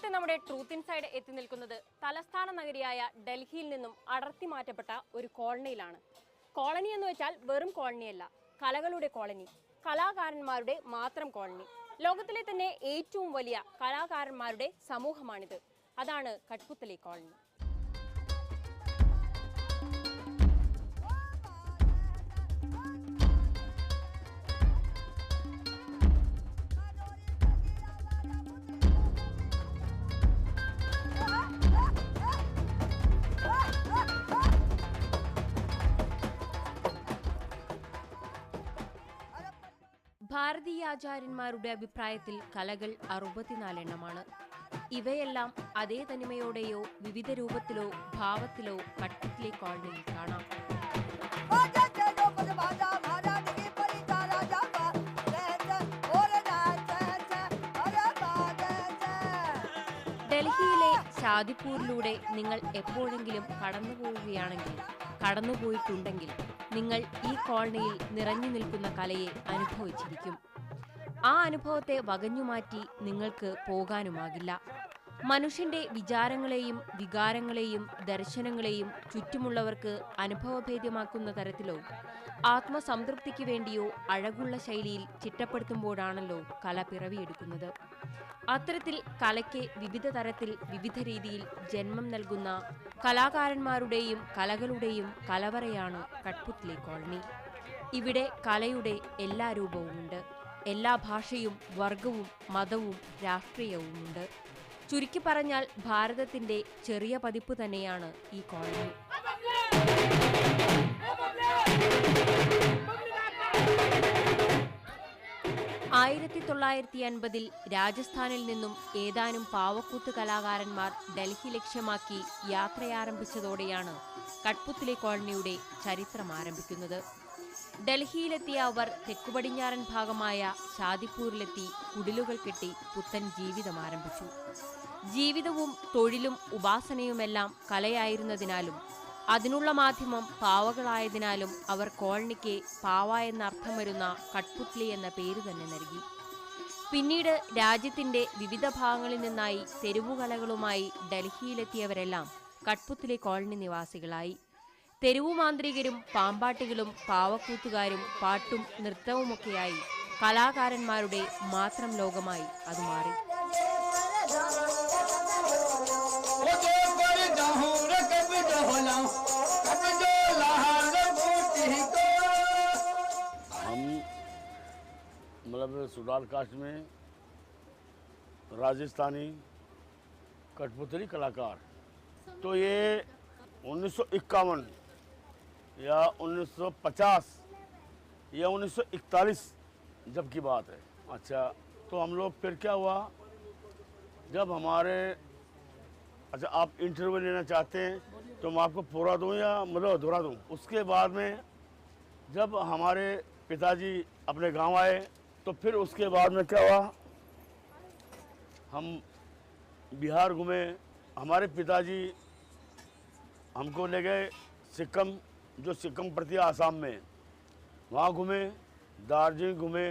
ഇന്നത്തെ നമ്മുടെ truth inside എത്തി നിൽക്കുന്നത് തലസ്ഥാന നഗരിയായ ഡൽഹിയിൽ നിന്നും അടർത്തി മാറ്റപ്പെട്ട ഒരു കോളനിയിലാണ്. കോളനി എന്ന് വെച്ചാൽ വെറും കോളനിയല്ല, കലകളുടെ കോളനി, കലാകാരന്മാരുടെ മാത്രം കോളനി. ലോകത്തിലെ തന്നെ ഏറ്റവും വലിയ കലാകാരന്മാരുടെ സമൂഹമാണിത്. അതാണ് കഠ്പുത്തലി കോളനി. ഭാരതീയാചാര്യന്മാരുടെ അഭിപ്രായത്തിൽ കലകൾ 64 എണ്ണമാണ്. ഇവയെല്ലാം അതേ തനിമയോടെയോ വിവിധ രൂപത്തിലോ ഭാവത്തിലോ കഠ്പുത്തലി കോളനിയിൽ കാണാം. ഡൽഹിയിലെ ഷാദിപൂരിലൂടെ നിങ്ങൾ എപ്പോഴെങ്കിലും കടന്നുപോവുകയാണെങ്കിൽ, കടന്നുപോയിട്ടുണ്ടെങ്കിൽ നിങ്ങൾ ഈ കോളനിയിൽ നിറഞ്ഞു നിൽക്കുന്ന കലയെ അനുഭവിച്ചിരിക്കും. ആ അനുഭവത്തെ വകഞ്ഞുമാറ്റി നിങ്ങൾക്ക് പോകാനുമാകില്ല. മനുഷ്യന്റെ വിചാരങ്ങളെയും വികാരങ്ങളെയും ദർശനങ്ങളെയും ചുറ്റുമുള്ളവർക്ക് അനുഭവഭേദ്യമാക്കുന്ന തരത്തിലോ ആത്മസംതൃപ്തിക്ക് വേണ്ടിയോ അഴകുള്ള ശൈലിയിൽ ചിട്ടപ്പെടുത്തുമ്പോഴാണല്ലോ കല പിറവിയെടുക്കുന്നത്. അത്തരത്തിൽ കലയ്ക്ക് വിവിധ തരത്തിൽ വിവിധ രീതിയിൽ ജന്മം നൽകുന്ന കലാകാരന്മാരുടെയും കലകളുടെയും കലവറയാണ് കഠ്പുത്തലി കോളനി. ഇവിടെ കലയുടെ എല്ലാ രൂപവുമുണ്ട്. എല്ലാ ഭാഷയും വർഗവും മതവും രാഷ്ട്രീയവുമുണ്ട്. ചുരുക്കി പറഞ്ഞാൽ ഭാരതത്തിന്റെ ചെറിയ പതിപ്പ് തന്നെയാണ് ഈ കോളനി. 1950 രാജസ്ഥാനിൽ നിന്നും ഏതാനും പാവക്കൂത്ത് കലാകാരന്മാർ ഡൽഹി ലക്ഷ്യമാക്കി യാത്രയാരംഭിച്ചതോടെയാണ് കഠ്പുത്തലി കോളനിയുടെ ചരിത്രം ആരംഭിക്കുന്നത്. ഡൽഹിയിലെത്തിയ അവർ തെക്കുപടിഞ്ഞാറൻ ഭാഗമായ ഷാദിപൂരിലെത്തി കുടിലുകൾ കെട്ടി പുത്തൻ ജീവിതം ആരംഭിച്ചു. ജീവിതവും തൊഴിലും ഉപാസനയുമെല്ലാം കലയായിരുന്നതിനാലും അതിനുള്ള മാധ്യമം പാവകളായതിനാലും അവർ കോളനിക്ക് പാവ എന്നർത്ഥം വരുന്ന കഠ്പുത്തലി എന്ന പേര് തന്നെ നൽകി. പിന്നീട് രാജ്യത്തിന്റെ വിവിധ ഭാഗങ്ങളിൽ നിന്നായി തെരുവുകലകളുമായി ഡൽഹിയിലെത്തിയവരെല്ലാം കഠ്പുത്തലി കോളനി നിവാസികളായി. തെരുവുമാന്ത്രികരും പാമ്പാട്ടികളും പാവക്കൂത്തുകാരും പാട്ടും നൃത്തവുമൊക്കെയായി കലാകാരന്മാരുടെ മാത്രം ലോകമായി അത് മാറി. हम मतलब सुडाल कास्ट में राजस्थानी कठपुतली कलाकार, तो ये 1951 या 1950 या 1941 जब की बात है. अच्छा, तो हम लोग फिर क्या हुआ, जब हमारे अच्छा आप इंटरव्यू लेना चाहते हैं तो मैं आपको पूरा दूं या मतलब अधूरा दूं. उसके बाद में जब हमारे पिताजी अपने गांव आए तो फिर उसके बाद में क्या हुआ, हम बिहार घूमे. हमारे पिताजी हमको ले गए सिक्किम, जो सिक्किम प्रति आसाम में, वहाँ घूमे. दार्जिलिंग घूमे,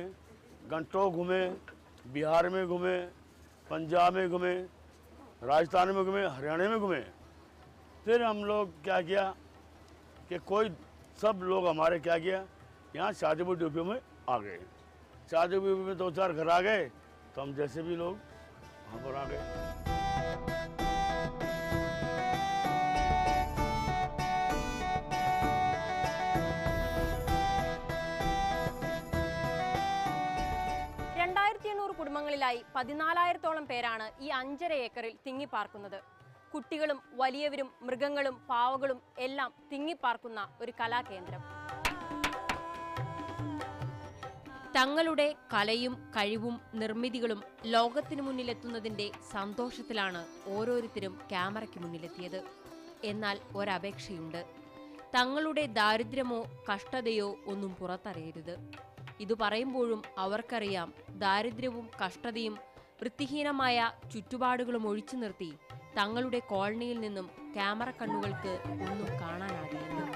गंगटोक घूमे, बिहार में घूमे, पंजाब में घूमे, राजस्थान में घूमे, हरियाणा में घूमे. फिर हम लोग क्या किया कि कोई सब लोग हमारे क्या किया, यहाँ शादीपुर ड्यूपी में आ गए. शादीपुर में 2-4 घर आ गए तो हम जैसे भी लोग वहाँ पर आ गए. കുടുംബങ്ങളിലായി 14,000-ഓളം പേരാണ് ഈ 5.5 ഏക്കറിൽ തിങ്ങിപ്പാർക്കുന്നത്. കുട്ടികളും വലിയവരും മൃഗങ്ങളും പാവകളും എല്ലാം തിങ്ങിപ്പാർക്കുന്ന ഒരു കലാകേന്ദ്രം. തങ്ങളുടെ കലയും കഴിവും നിർമ്മിതികളും ലോകത്തിനു മുന്നിലെത്തുന്നതിന്റെ സന്തോഷത്തിലാണ് ഓരോരുത്തരും ക്യാമറയ്ക്ക് മുന്നിലെത്തിയത്. എന്നാൽ ഒരപേക്ഷയുണ്ട്, തങ്ങളുടെ ദാരിദ്ര്യമോ കഷ്ടതയോ ഒന്നും പുറത്തറിയരുത്. ഇതു പറയുമ്പോഴും അവർക്കറിയാം, ദാരിദ്ര്യവും കഷ്ടതയും വൃത്തിഹീനമായ ചുറ്റുപാടുകളും ഒഴിച്ചു നിർത്തി തങ്ങളുടെ കോളനിയിൽ നിന്നും ക്യാമറ കണ്ണുകൾക്ക് ഒന്നും കാണാനാകില്ലെന്ന്.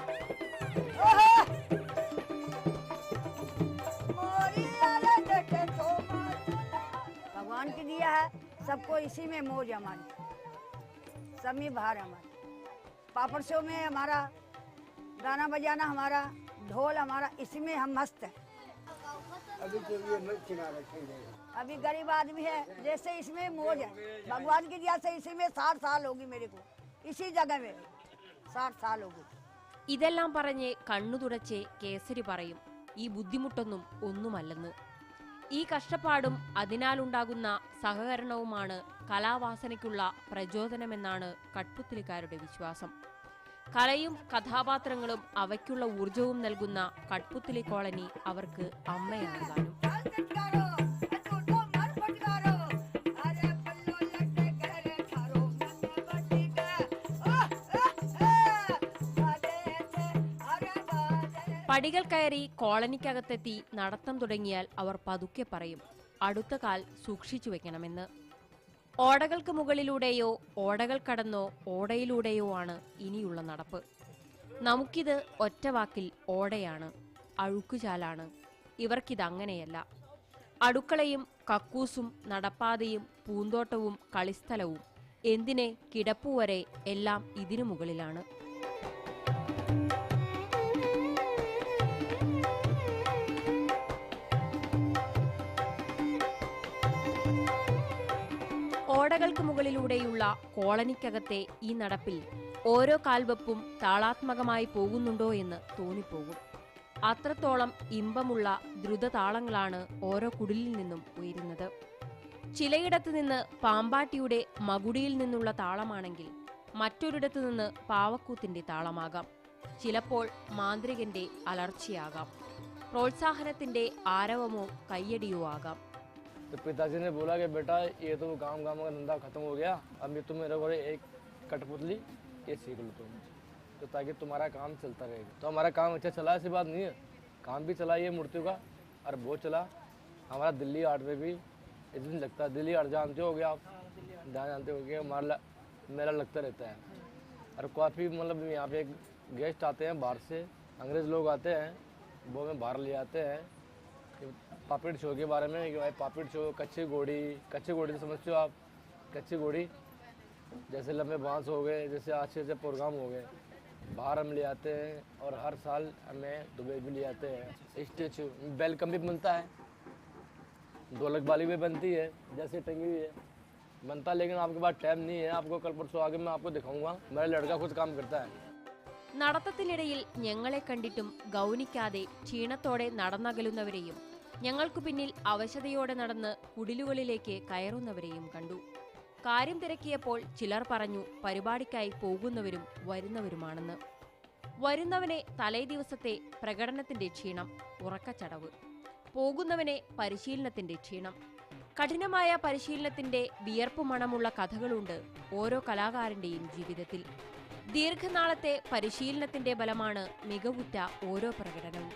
भगवान के दिया है, सबको इसी में मौज हमारी, सब में बाहर हमारी। पापड़ शो में हमारा गाना बजाना, हमारा ढोल हमारा, इसी में हम मस्त हैं। अभी के लिए मत चिना रखेंगे। अभी गरीब आदमी है, जैसे इसमें मौज है भगवान की दया से। इसी में 60 साल होगी मेरे को, इसी जगह में 60 साल होगी। ഇതെല്ലാം പറഞ്ഞ് കണ്ണു തുടച്ച് കേസരി പറയും ഈ ബുദ്ധിമുട്ടൊന്നും ഒന്നുമല്ലെന്ന്. ഈ കഷ്ടപ്പാടും അതിനാലുണ്ടാകുന്ന സഹകരണവുമാണ് കലാവാസനയ്ക്കുള്ള പ്രചോദനമെന്നാണ് കഠ്പുത്തലിക്കാരുടെ വിശ്വാസം. കലയും കഥാപാത്രങ്ങളും അവയ്ക്കുള്ള ഊർജവും നൽകുന്ന കഠ്പുത്തലി കോളനി അവർക്ക് അമ്മയാണ് താനും. പടികൾ കയറി കോളനിക്കകത്തെത്തി നടത്തം തുടങ്ങിയാൽ അവർ പതുക്കെ പറയും അടുത്ത കാൽ സൂക്ഷിച്ചു വെക്കണമെന്ന്. ഓടകൾക്ക് മുകളിലൂടെയോ ഓടകൾ കടന്നോ ഓടയിലൂടെയോ ആണ് ഇനിയുള്ള നടപ്പ്. നമുക്കിത് ഒറ്റവാക്കിൽ ഓടയാണ്, അഴുക്കുചാലാണ്. ഇവർക്കിതങ്ങനെയല്ല. അടുക്കളയും കക്കൂസും നടപ്പാതയും പൂന്തോട്ടവും കളിസ്ഥലവും എന്തിനെ കിടപ്പുവരെ എല്ലാം ഇതിനു മുകളിലാണ്. ഓടകൾക്ക് മുകളിലൂടെയുള്ള കോളനിക്കകത്തെ ഈ നടപ്പിൽ ഓരോ കാൽവെപ്പും താളാത്മകമായി പോകുന്നുണ്ടോ എന്ന് തോന്നിപ്പോകും. അത്രത്തോളം ഇമ്പമുള്ള ദ്രുതതാളങ്ങളാണ് ഓരോ കുടിലിൽ നിന്നും ഉയരുന്നത്. ചിലയിടത്തു നിന്ന് പാമ്പാട്ടിയുടെ മകുടിയിൽ നിന്നുള്ള താളമാണെങ്കിൽ മറ്റൊരിടത്തു നിന്ന് പാവക്കൂത്തിന്റെ താളമാകാം. ചിലപ്പോൾ മാന്ത്രികന്റെ അലർച്ചയാകാം. പ്രോത്സാഹനത്തിന്റെ ആരവമോ കയ്യടിയോ ആകാം. तो पिताजी ने बोला कि बेटा ये तो काम का धंधा खत्म हो गया, अब ये तुम मेरे को एक कठपुतली ये सीख लो तुम, तो ताकि तुम्हारा काम चलता रहेगा। तो हमारा काम अच्छा चला, ऐसी बात नहीं है, काम भी चला ये मूर्तियों का, और बहुत चला। हमारा दिल्ली आर्ट में भी इस दिन लगता है। दिल्ली आर्ट जानते हो गया आप, जहाँ जानते हो गया हमारा मेला लगता रहता है। और काफ़ी मतलब यहाँ पे गेस्ट आते हैं बाहर से, अंग्रेज़ लोग आते हैं, वो हमें बाहर ले आते हैं पापड़ शो के बारे में कि भाई पापड़ शो, कच्ची घोड़ी तो समझते हो आप, कच्ची घोड़ी जैसे लंबे बांस हो गए, जैसे अच्छे अच्छे प्रोग्राम हो गए, बाहर हम ले आते हैं। और हर साल हमें दुबई भी ले आते हैं। स्टेचू वेलकम भी बनता है, ढोलक बाली भी बनती है, जैसे टंगी हुई है बनता है। लेकिन आपके पास टाइम नहीं है, आपको कल परसों आगे मैं आपको दिखाऊंगा। मेरा लड़का खुद काम करता है। നടത്തത്തിനിടയിൽ ഞങ്ങളെ കണ്ടിട്ടും ഗൗനിക്കാതെ ക്ഷീണത്തോടെ നടന്നകലുന്നവരെയും ഞങ്ങൾക്കു പിന്നിൽ അവശതയോടെ നടന്ന് കുടിലുകളിലേക്ക് കയറുന്നവരെയും കണ്ടു. കാര്യം തിരക്കിയപ്പോൾ ചിലർ പറഞ്ഞു പരിപാടിക്കായി പോകുന്നവരും വരുന്നവരുമാണെന്ന്. വരുന്നവനെ തലേ ദിവസത്തെ പ്രകടനത്തിന്റെ ക്ഷീണം, ഉറക്കച്ചടവ്. പോകുന്നവനെ പരിശീലനത്തിന്റെ ക്ഷീണം. കഠിനമായ പരിശീലനത്തിന്റെ വിയർപ്പു മണമുള്ള കഥകളുണ്ട് ഓരോ കലാകാരന്റെയും ജീവിതത്തിൽ. ദീർഘനാളത്തെ പരിശീലനത്തിന്റെ ബലമാണ് മികവുറ്റ ഓരോ പ്രകടനവും.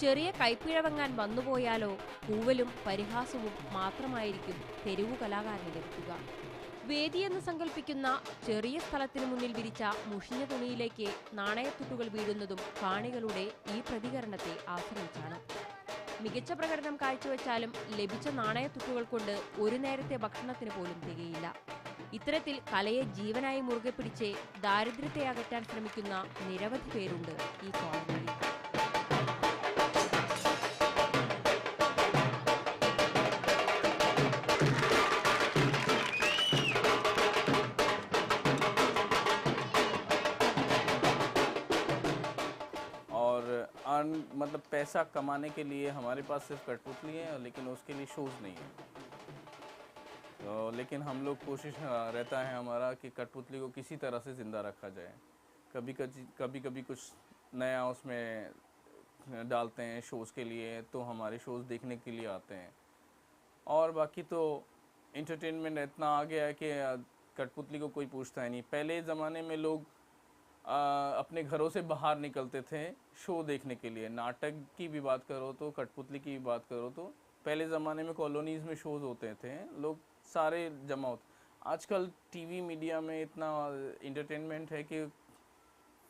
ചെറിയ കൈപ്പിഴവങ്ങാൻ വന്നുപോയാലോ കൂവലും പരിഹാസവും മാത്രമായിരിക്കും തെരുവു കലാകാരന് ലഭിക്കുക. വേദിയെന്ന് സങ്കല്പിക്കുന്ന ചെറിയ സ്ഥലത്തിനു മുന്നിൽ വിരിച്ച മുഷിഞ്ഞ തുണിയിലേക്ക് നാണയത്തുട്ടുകൾ വീഴുന്നതും കാണികളുടെ ഈ പ്രതികരണത്തെ ആശ്രയിച്ചാണ്. മികച്ച പ്രകടനം കാഴ്ചവെച്ചാലും ലഭിച്ച നാണയത്തുട്ടുകൾ കൊണ്ട് ഒരു നേരത്തെ ഭക്ഷണത്തിന് പോലും തികയില്ല. ഇത്തരത്തിൽ കലയെ ജീവനായി മുറുകെ പിടിച്ച് ദാരിദ്ര്യത്തെ അകറ്റാൻ ശ്രമിക്കുന്ന നിരവധി പേരുണ്ട് ഈ കോളനിയിൽ. मतलब पैसा कमाने के लिए हमारे पास सिर्फ कठपुतली है, लेकिन उसके लिए शोज़ नहीं है। तो लेकिन हम लोग कोशिश रहता है हमारा कि कठपुतली को किसी तरह से ज़िंदा रखा जाए। कभी कुछ नया उसमें डालते हैं शोज़ के लिए, तो हमारे शोज़ देखने के लिए आते हैं। और बाकी तो इंटरटेनमेंट इतना आ गया है कि कठपुतली को कोई पूछता ही नहीं। पहले ज़माने में लोग अपने घरों से बाहर निकलते थे शो देखने के लिए। नाटक की भी बात करो तो, कठपुतली की भी बात करो तो, पहले ज़माने में कॉलोनीज़ में शोज़ होते थे, लोग सारे जमा होते। आजकल टीवी मीडिया में इतना इंटरटेनमेंट है कि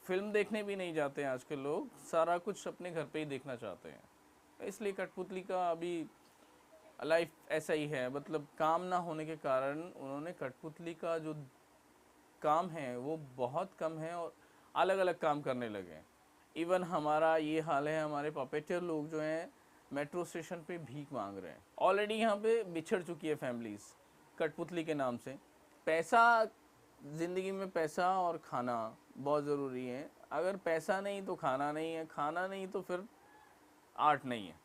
फिल्म देखने भी नहीं जाते हैं आजकल लोग, सारा कुछ अपने घर पे ही देखना चाहते हैं। इसलिए कठपुतली का अभी लाइफ ऐसा ही है, मतलब काम ना होने के कारण उन्होंने कठपुतली का जो काम है वो बहुत कम है और अलग अलग काम करने लगे। इवन हमारा ये हाल है, हमारे पपेटर लोग जो हैं मेट्रो स्टेशन पे भीख मांग रहे हैं। ऑलरेडी यहाँ पे बिछड़ चुकी है फैमिलीज़ कठपुतली के नाम से। पैसा, ज़िंदगी में पैसा और खाना बहुत ज़रूरी है। अगर पैसा नहीं तो खाना नहीं है, खाना नहीं तो फिर आर्ट नहीं है।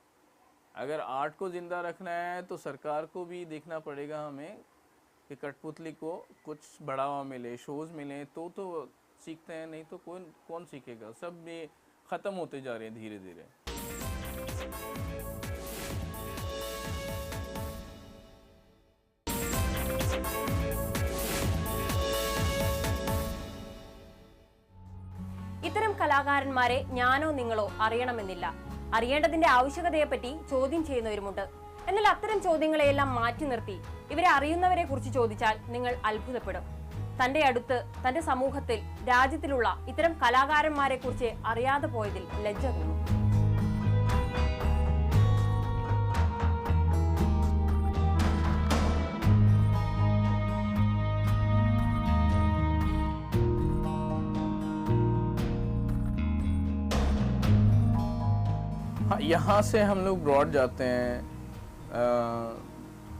अगर आर्ट को ज़िंदा रखना है तो सरकार को भी देखना पड़ेगा हमें कि कठपुतली को कुछ बढ़ावा मिले, शोज़ मिले तो सीखते हैं, नहीं तो कौन सीखेगा। सब ये ख़त्म होते जा रहे हैं धीरे धीरे। ഇത്തരം കലാകാരന്മാരെ ഞാനോ നിങ്ങളോ അറിയണമെന്നില്ല. അറിയേണ്ടതിന്റെ ആവശ്യകതയെപ്പറ്റി ചോദ്യം ചെയ്യുന്നവരുമുണ്ട്. എന്നാൽ അത്തരം ചോദ്യങ്ങളെയെല്ലാം മാറ്റി നിർത്തി ഇവരെ അറിയുന്നവരെ കുറിച്ച് ചോദിച്ചാൽ നിങ്ങൾ അത്ഭുതപ്പെടും. തന്റെ അടുത്ത്, തന്റെ സമൂഹത്തിൽ, രാജ്യത്തിലുള്ള ഇത്തരം കലാകാരന്മാരെ കുറിച്ച് അറിയാതെ പോയതിൽ ലജ്ജ തോന്നും. हाँ, यहाँ से हम लोग ब्रॉड जाते हैं,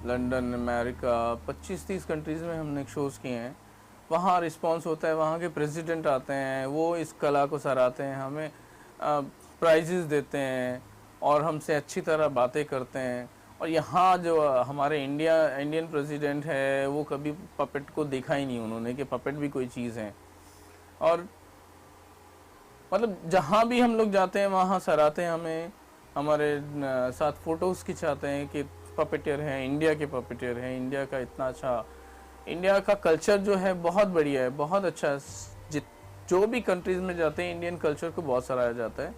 लंदन, अमेरिका, 25-30 कंट्रीज़ में हमने शोज़ किए हैं। वहाँ रिस्पांस होता है, वहाँ के प्रेसिडेंट आते हैं, वो इस कला को सराहते हैं, हमें प्राइजेस देते हैं और हमसे अच्छी तरह बातें करते हैं। और यहाँ जो हमारे इंडियन प्रेसिडेंट है वो कभी पपेट को देखा ही नहीं उन्होंने कि पपेट भी कोई चीज़ है। और मतलब जहाँ भी हम लोग जाते हैं वहाँ सराहते हैं हमें, हमारे साथ फ़ोटोज़ खिंचाते हैं कि पपेटर हैं, इंडिया के पपेटर हैं, इंडिया का इतना अच्छा, इंडिया का कल्चर जो है बहुत बढ़िया है, बहुत अच्छा है। जो भी कंट्रीज़ में जाते हैं इंडियन कल्चर को बहुत सराहा जाता है।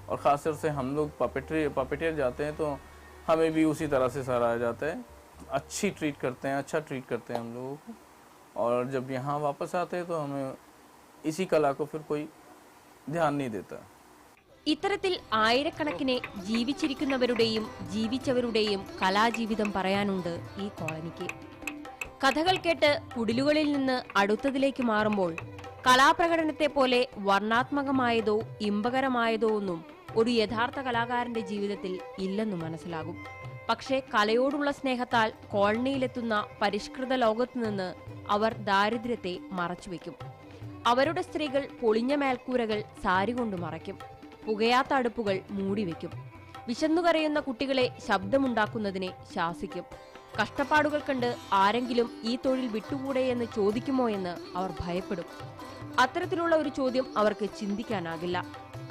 और ख़ास तौर से हम लोग पपेटर जाते हैं तो हमें भी उसी तरह से सराहा जाता है। अच्छी ट्रीट करते हैं, अच्छा ट्रीट करते हैं हम लोगों को। और जब यहाँ वापस आते हैं तो हमें इसी कला को फिर कोई ध्यान नहीं देता। ഇത്തരത്തിൽ ആയിരക്കണക്കിന് ജീവിച്ചിരിക്കുന്നവരുടെയും ജീവിച്ചവരുടെയും കലാജീവിതം പറയാനുണ്ട് ഈ കോളനിക്ക്. കഥകൾ കേട്ട് കുടിലുകളിൽ നിന്ന് അടുത്തതിലേക്ക് മാറുമ്പോൾ കലാപ്രകടനത്തെ പോലെ വർണ്ണാത്മകമായതോ ഇമ്പകരമായതോ ഒന്നും ഒരു യഥാർത്ഥ കലാകാരന്റെ ജീവിതത്തിൽ ഇല്ലെന്നു മനസ്സിലാകും. പക്ഷേ കലയോടുള്ള സ്നേഹത്താൽ കോളനിയിലെത്തുന്ന പരിഷ്കൃത ലോകത്തു നിന്ന് അവർ ദാരിദ്ര്യത്തെ മറച്ചുവെക്കും. അവരുടെ സ്ത്രീകൾ പൊളിഞ്ഞ മേൽക്കൂരകൾ സാരി കൊണ്ട് മറയ്ക്കും, പുകയാത്ത അടുപ്പുകൾ മൂടിവെക്കും, വിശന്നുകരയുന്ന കുട്ടികളെ ശബ്ദമുണ്ടാക്കുന്നതിനെ ശാസിക്കും. കഷ്ടപ്പാടുകൾ കണ്ട് ആരെങ്കിലും ഈ തൊഴിൽ വിട്ടുകൂടെ എന്ന് ചോദിക്കുമോ എന്ന് അവർ ഭയപ്പെടും. അത്തരത്തിലുള്ള ഒരു ചോദ്യം അവർക്ക് ചിന്തിക്കാനാകില്ല.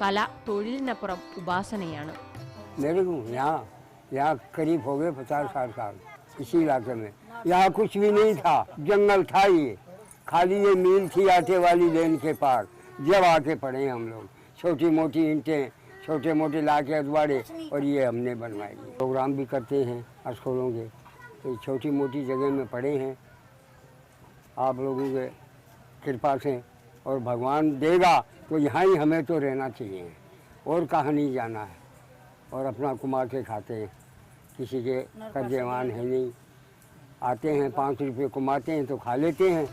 കല തൊഴിലിനപ്പുറം ഉപാസനയാണ്. यहाँ करीब हो गए 50-60 साल इसी इलाके में। यहाँ कुछ भी नहीं था, जंगल था ये, खाली ये मील थी आटे वाली लेन के पार। जब आके पड़े हम लोग, छोटी मोटी ईंटें, छोटे मोटे लाके अजवाड़े, और ये हमने बनवाए। प्रोग्राम भी करते हैं स्कूलों के, तो छोटी मोटी जगह में पड़े हैं आप लोगों के कृपा से। और भगवान देगा तो यहाँ ही हमें तो रहना चाहिए, और कहाँ नहीं जाना है। और अपना कमा के खाते हैं, किसी के कर्जवान है नहीं। आते हैं 5 रुपये कमाते हैं तो खा लेते हैं।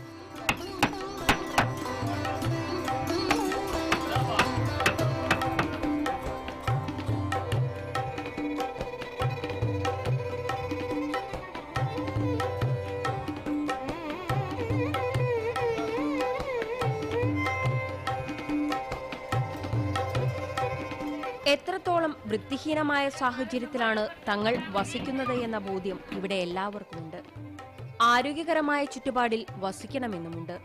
എത്രത്തോളം വൃത്തിഹീനമായ സാഹചര്യത്തിലാണ് തങ്ങൾ വസിക്കുന്നത് എന്ന ബോധ്യം ഇവിടെ എല്ലാവർക്കുമുണ്ട്. ആരോഗ്യകരമായ ചുറ്റുപാടിൽ വസിക്കണമെന്നുമുണ്ട്.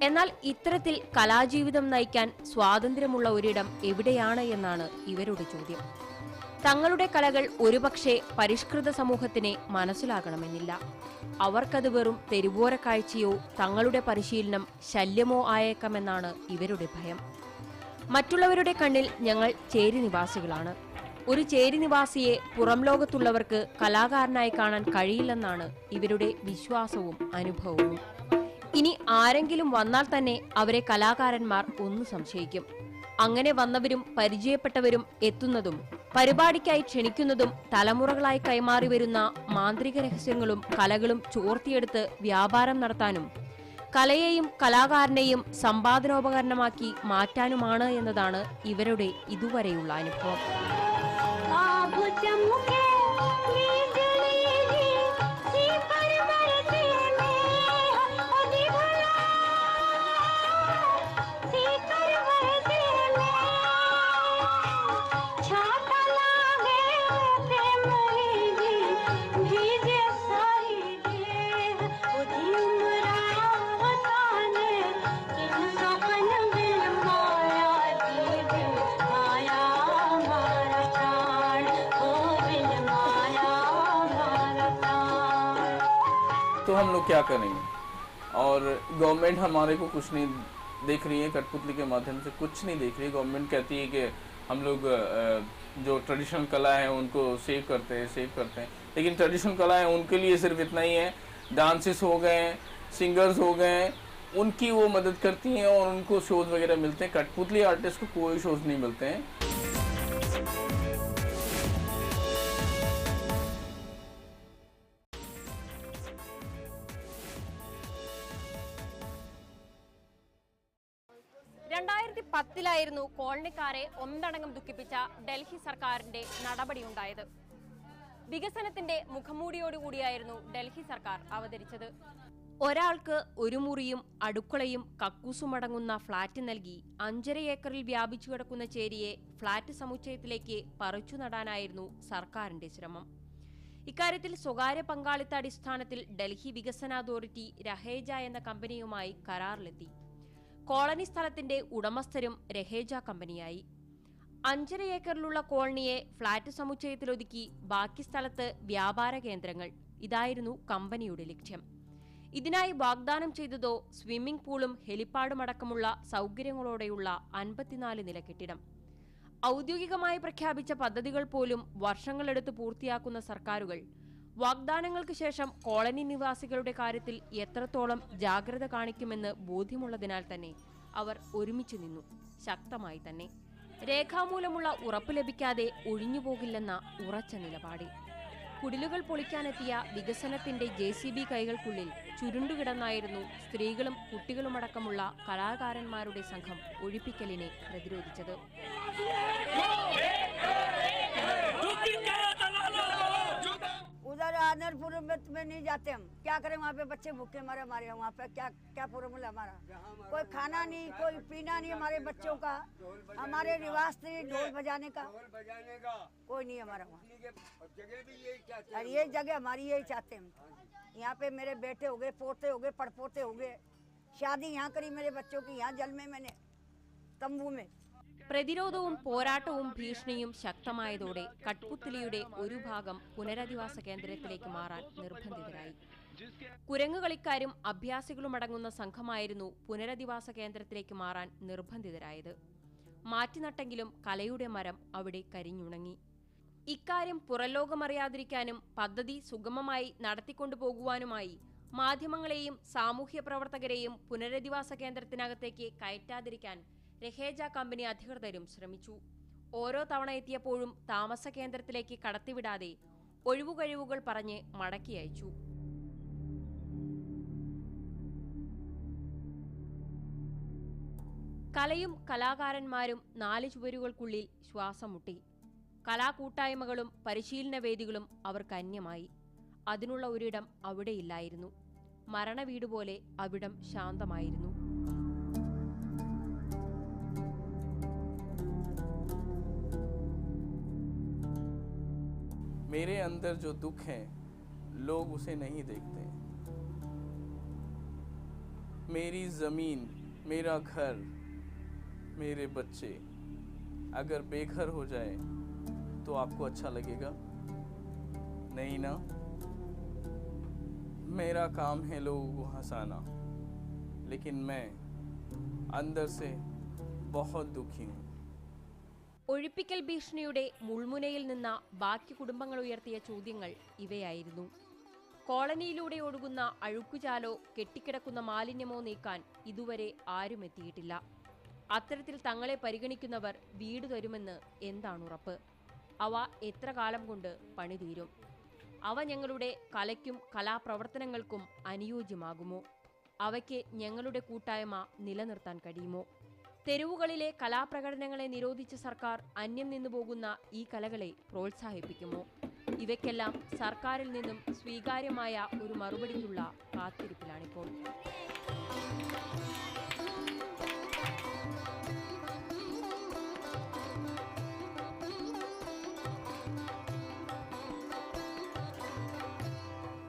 എന്നാൽ ഇത്തരത്തിൽ കലാജീവിതം നയിക്കാൻ സ്വാതന്ത്ര്യമുള്ള ഒരിടം എവിടെയാണ് എന്നാണ് ഇവരുടെ ചോദ്യം. തങ്ങളുടെ കലകൾ ഒരുപക്ഷെ പരിഷ്കൃത സമൂഹത്തിനെ മനസ്സിലാകണമെന്നില്ല. അവർക്കത് വെറും തെരുവോര കാഴ്ചയോ തങ്ങളുടെ പരിശീലനം ശല്യമോ ആയേക്കാമെന്നാണ് ഇവരുടെ ഭയം. മറ്റുള്ളവരുടെ കണ്ണിൽ ഞങ്ങൾ ചേരി നിവാസികളാണ്. ഒരു ചേരി നിവാസിയെ പുറം ലോകത്തുള്ളവർക്ക് കലാകാരനായി കാണാൻ കഴിയില്ലെന്നാണ് ഇവരുടെ വിശ്വാസവും അനുഭവവും. ഇനി ആരെങ്കിലും വന്നാൽ തന്നെ അവരെ കലാകാരന്മാർ ഒന്ന് സംശയിക്കും. അങ്ങനെ വന്നവരും പരിചയപ്പെട്ടവരും എത്തുന്നതും പരിപാടിക്കായി ക്ഷണിക്കുന്നതും തലമുറകളായി കൈമാറി വരുന്ന മാന്ത്രിക രഹസ്യങ്ങളും കലകളും ചോർത്തിയെടുത്ത് വ്യാപാരം നടത്താനും കലയെയും കലാകാരനെയും സമ്പാദനോപകരണമാക്കി മാറ്റാനുമാണ് എന്നതാണ് ഇവരുടെ ഇതുവരെയുള്ള അനുഭവം. तो हम लोग क्या करेंगे, और गवर्नमेंट हमारे को कुछ नहीं देख रही है, कठपुतली के माध्यम से कुछ नहीं देख रही है। गवर्नमेंट कहती है कि हम लोग जो ट्रेडिशनल कला है उनको सेव करते हैं, लेकिन ट्रेडिशनल कला है उनके लिए सिर्फ इतना ही है, डांसेस हो गए, सिंगर्स हो गए, उनकी वो मदद करती हैं और उनको शोज़ वगैरह मिलते हैं। कठपुतली आर्टिस्ट को कोई शोज़ नहीं मिलते हैं। ായിരുന്നു കോളനിക്കാരെ ഒന്നടങ്കം ദുഃഖിപ്പിച്ച ഡൽഹി സർക്കാരിന്റെ നടപടിയുണ്ടായത്. വികസനത്തിന്റെ മുഖംമൂടിയോടുകൂടിയായിരുന്നു ഡൽഹി സർക്കാർ അവതരിച്ചത്. ഒരാൾക്ക് ഒരു മുറിയും അടുക്കളയും കക്കൂസുമടങ്ങുന്ന ഫ്ളാറ്റ് നൽകി 5.5 ഏക്കറിൽ വ്യാപിച്ചു കിടക്കുന്ന ചേരിയെ ഫ്ളാറ്റ് സമുച്ചയത്തിലേക്ക് പറിച്ചു നടാനായിരുന്നു സർക്കാരിന്റെ ശ്രമം. ഇക്കാര്യത്തിൽ സ്വകാര്യ പങ്കാളിത്ത അടിസ്ഥാനത്തിൽ ഡൽഹി വികസന അതോറിറ്റി രഹേജ എന്ന കമ്പനിയുമായി കരാറിലെത്തി. കോളനി സ്ഥലത്തിന്റെ ഉടമസ്ഥരും രഹേജ കമ്പനിയായി. 5.5 ഏക്കറിലുള്ള കോളനിയെ ഫ്ളാറ്റ് സമുച്ചയത്തിലൊതുക്കി ബാക്കി സ്ഥലത്ത് വ്യാപാര കേന്ദ്രങ്ങൾ, ഇതായിരുന്നു കമ്പനിയുടെ ലക്ഷ്യം. ഇതിനായി വാഗ്ദാനം ചെയ്തതോ സ്വിമ്മിംഗ് പൂളും ഹെലിപ്പാഡും അടക്കമുള്ള സൗകര്യങ്ങളോടെയുള്ള 54 നില കെട്ടിടം. ഔദ്യോഗികമായി പ്രഖ്യാപിച്ച പദ്ധതികൾ പോലും വർഷങ്ങളെടുത്ത് പൂർത്തിയാക്കുന്ന സർക്കാരുകൾ വാഗ്ദാനങ്ങൾക്ക് ശേഷം കോളനി നിവാസികളുടെ കാര്യത്തിൽ എത്രത്തോളം ജാഗ്രത കാണിക്കുമെന്ന് ബോധ്യമുള്ളതിനാൽ തന്നെ അവർ ഒരുമിച്ചു നിന്നു, ശക്തമായി തന്നെ. രേഖാമൂലമുള്ള ഉറപ്പ് ലഭിക്കാതെ ഒഴിഞ്ഞുപോകില്ലെന്ന ഉറച്ച നിലപാടിൽ കുടിലുകൾ പൊളിക്കാനെത്തിയ വികസനത്തിന്റെ JCB കൈകൾക്കുള്ളിൽ ചുരുണ്ടുകിടന്നായിരുന്നു സ്ത്രീകളും കുട്ടികളുമടക്കമുള്ള കലാകാരന്മാരുടെ സംഘം ഒഴിപ്പിക്കലിനെ പ്രതിരോധിച്ചത്. उधर आनरपुर में नहीं जाते हम, क्या करें, वहाँ पे बच्चे भूखे मरे हमारे, वहाँ पे क्या फॉर्मूला हमारा, कोई खाना नहीं, कोई पीना नहीं हमारे बच्चों का, हमारे रिवाज नहीं ढोल बजाने का कोई नहीं हमारा वहाँ। और ये जगह हमारी यही चाहते हैं। यहाँ पे मेरे बेटे हो गए, पोते हो गए, पड़पोते हो गए, शादी यहाँ करी मेरे बच्चों की, यहाँ जल में मैंने तंबू में. പ്രതിരോധവും പോരാട്ടവും ഭീഷണിയും ശക്തമായതോടെ കഠ്പുത്ലിയുടെ ഒരു ഭാഗം പുനരധിവാസ കേന്ദ്രത്തിലേക്ക് മാറാൻ നിർബന്ധിതരായി. കുരങ്ങുകളിക്കാരും അഭ്യാസികളുമടങ്ങുന്ന സംഘമായിരുന്നു പുനരധിവാസ കേന്ദ്രത്തിലേക്ക് മാറാൻ നിർബന്ധിതരായത്. മാറ്റിനട്ടെങ്കിലും കലയുടെ മരം അവിടെ കരിഞ്ഞുണങ്ങി. ഇക്കാര്യം പുറംലോകമറിയാതിരിക്കാനും പദ്ധതി സുഗമമായി നടത്തിക്കൊണ്ടുപോകുവാനുമായി മാധ്യമങ്ങളെയും സാമൂഹ്യ പ്രവർത്തകരെയും പുനരധിവാസ കേന്ദ്രത്തിനകത്തേക്ക് കയറ്റാതിരിക്കാൻ രഹേജ കമ്പനി അധികൃതരും ശ്രമിച്ചു. ഓരോ തവണ എത്തിയപ്പോഴും താമസ കേന്ദ്രത്തിലേക്ക് കടത്തിവിടാതെ ഒഴിവുകഴിവുകൾ പറഞ്ഞ് മടക്കി അയച്ചു. കലയും കലാകാരന്മാരും 4 ചുവരുകൾക്കുള്ളിൽ ശ്വാസം മുട്ടി. കലാകൂട്ടായ്മകളും പരിശീലന വേദികളും അവർക്ക് അന്യമായി. അതിനുള്ള ഒരിടം അവിടെയില്ലായിരുന്നു. മരണവീട് പോലെ അവിടം ശാന്തമായിരുന്നു. मेरे अंदर जो दुख है लोग उसे नहीं देखते। मेरी ज़मीन, मेरा घर, मेरे बच्चे अगर बेघर हो जाए तो आपको अच्छा लगेगा? नहीं ना। मेरा काम है लोगों को हंसाना, लेकिन मैं अंदर से बहुत दुखी हूँ. ഒഴിപ്പിക്കൽ ഭീഷണിയുടെ മുൾമുനയിൽ നിന്ന ബാക്കി കുടുംബങ്ങൾ ഉയർത്തിയ ചോദ്യങ്ങൾ ഇവയായിരുന്നു. കോളനിയിലൂടെ ഒഴുകുന്ന അഴുക്കുചാലോ കെട്ടിക്കിടക്കുന്ന മാലിന്യമോ നീക്കാൻ ഇതുവരെ ആരും എത്തിയിട്ടില്ല. അത്തരത്തിൽ തങ്ങളെ പരിഗണിക്കുന്നവർ വീട് തരുമെന്ന് എന്താണുറപ്പ്? അവ എത്ര കാലം കൊണ്ട് പണിതീരും? അവ ഞങ്ങളുടെ കലയ്ക്കും കലാപ്രവർത്തനങ്ങൾക്കും അനുയോജ്യമാകുമോ? അവയ്ക്ക് ഞങ്ങളുടെ കൂട്ടായ്മ നിലനിർത്താൻ കഴിയുമോ? തെരുവുകളിലെ കലാപ്രകടനങ്ങളെ നിരോധിച്ച സർക്കാർ അന്യം നിന്നു പോകുന്ന ഈ കലകളെ പ്രോത്സാഹിപ്പിക്കുമോ? ഇവയ്ക്കെല്ലാം സർക്കാരിൽ നിന്നും സ്വീകാര്യമായ ഒരു മറുപടിക്കുള്ള കാത്തിരിപ്പിലാണിപ്പോൾ.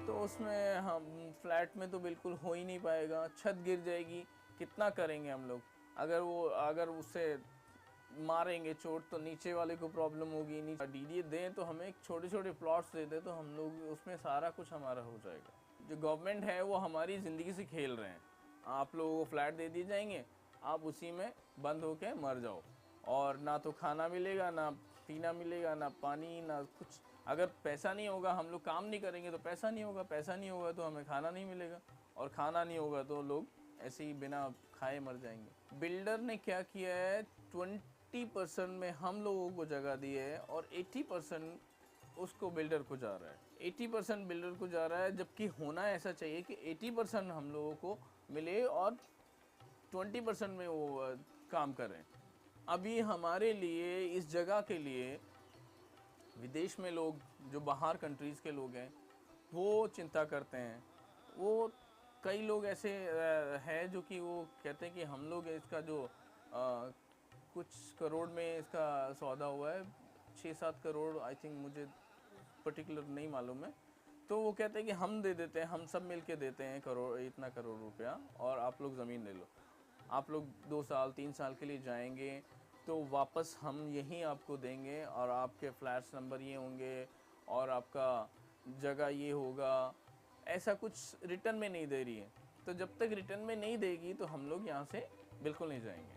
तो उसमें हम फ्लैट में तो बिल्कुल हो ही नहीं पाएगा, छत गिर जाएगी, कितना करेंगे हम लोग? अगर उससे मारेंगे चोट तो नीचे वाले को प्रॉब्लम होगी। नीचे डीडीए दें तो हमें छोटे छोटे प्लॉट्स दे दें तो हम लोग उसमें सारा कुछ हमारा हो जाएगा। जो गवर्नमेंट है वो हमारी ज़िंदगी से खेल रहे हैं। आप लोगों को फ्लैट दे दिए जाएंगे, आप उसी में बंद होके मर जाओ, और ना तो खाना मिलेगा, ना पीना मिलेगा, ना पानी, ना कुछ। अगर पैसा नहीं होगा, हम लोग काम नहीं करेंगे तो पैसा नहीं होगा, पैसा नहीं होगा तो हमें खाना नहीं मिलेगा, और खाना नहीं होगा तो लोग ऐसे ही बिना खाए मर जाएंगे। बिल्डर ने क्या किया है, 20% में हम लोगों को जगह दी है और 80% उसको बिल्डर को जा रहा है। 80% बिल्डर को जा रहा है, जबकि होना ऐसा चाहिए कि 80% हम लोगों को मिले और 20% में वो काम करें। अभी हमारे लिए इस जगह के लिए विदेश में लोग, जो बाहर कंट्रीज़ के लोग हैं, वो चिंता करते हैं। वो कई लोग ऐसे हैं जो कि वो कहते हैं कि हम लोग इसका जो कुछ करोड़ में इसका सौदा हुआ है, 6-7 करोड़, आई थिंक, मुझे पर्टिकुलर नहीं मालूम है। तो वो कहते हैं कि हम दे देते हैं, हम सब मिल के देते हैं इतना करोड़ रुपया, और आप लोग ज़मीन ले लो। आप लोग 2 साल 3 साल के लिए जाएंगे तो वापस हम यहीं आपको देंगे, और आपके फ्लैट्स नंबर ये होंगे और आपका जगह ये होगा। ऐसा कुछ रिटर्न में नहीं दे रही है। तो जब तक रिटर्न में नहीं देगी तो हम लोग यहाँ से बिल्कुल नहीं जाएंगे।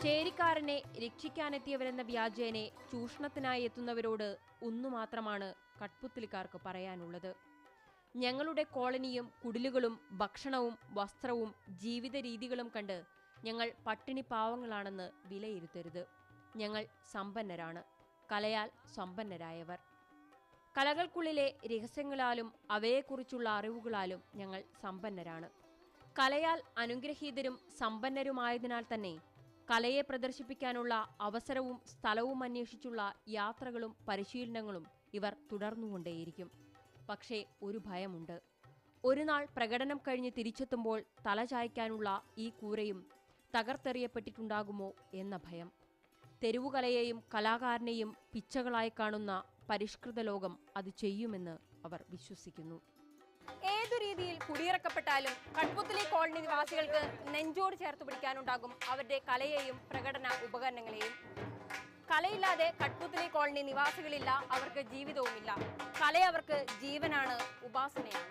ചേരിക്കാരനെ രക്ഷിക്കാനെത്തിയവരെന്ന വ്യാജേനെ ചൂഷണത്തിനായി എത്തുന്നവരോട് ഒന്നുമാത്രമാണ് കഠ്പുത്തലിക്കാർക്ക് പറയാനുള്ളത്. ഞങ്ങളുടെ കോളനിയും കുടിലുകളും ഭക്ഷണവും വസ്ത്രവും ജീവിത രീതികളും കണ്ട് ഞങ്ങൾ പട്ടിണി പാവങ്ങളാണെന്ന് വിലയിരുത്തരുത്. ഞങ്ങൾ സമ്പന്നരാണ്, കലയാൽ സമ്പന്നരായവർ. കലകൾക്കുള്ളിലെ രഹസ്യങ്ങളാലും അവയെക്കുറിച്ചുള്ള അറിവുകളാലും ഞങ്ങൾ സമ്പന്നരാണ്. കലയാൽ അനുഗ്രഹീതരും സമ്പന്നരുമായതിനാൽ തന്നെ കലയെ പ്രദർശിപ്പിക്കാനുള്ള അവസരവും സ്ഥലവും അന്വേഷിച്ചുള്ള യാത്രകളും പരിശീലനങ്ങളും ഇവർ തുടർന്നുകൊണ്ടേയിരിക്കും. പക്ഷേ ഒരു ഭയമുണ്ട്. ഒരു നാൾ പ്രകടനം കഴിഞ്ഞ് തിരിച്ചെത്തുമ്പോൾ തലചായ്ക്കാനുള്ള ഈ കൂരയും തകർത്തെറിയപ്പെട്ടിട്ടുണ്ടാകുമോ എന്ന ഭയം. തെരുവുകലയെയും കലാകാരനെയും പിച്ചകളായി കാണുന്ന പരിഷ്കൃത ലോകം അത് ചെയ്യുമെന്ന് അവർ വിശ്വസിക്കുന്നു. ഏതു രീതിയിൽ കുടിയിറക്കപ്പെട്ടാലും കഠ്പുത്തലി കോളനി നിവാസികൾക്ക് നെഞ്ചോട് ചേർത്ത് പിടിക്കാനുണ്ടാകും അവരുടെ കലയെയും പ്രകടന ഉപകരണങ്ങളെയും. കലയില്ലാതെ കഠ്പുത്തലി കോളനി നിവാസികളില്ല, അവർക്ക് ജീവിതവുമില്ല. കല അവർക്ക് ജീവനാണ്, ഉപാസനയാണ്.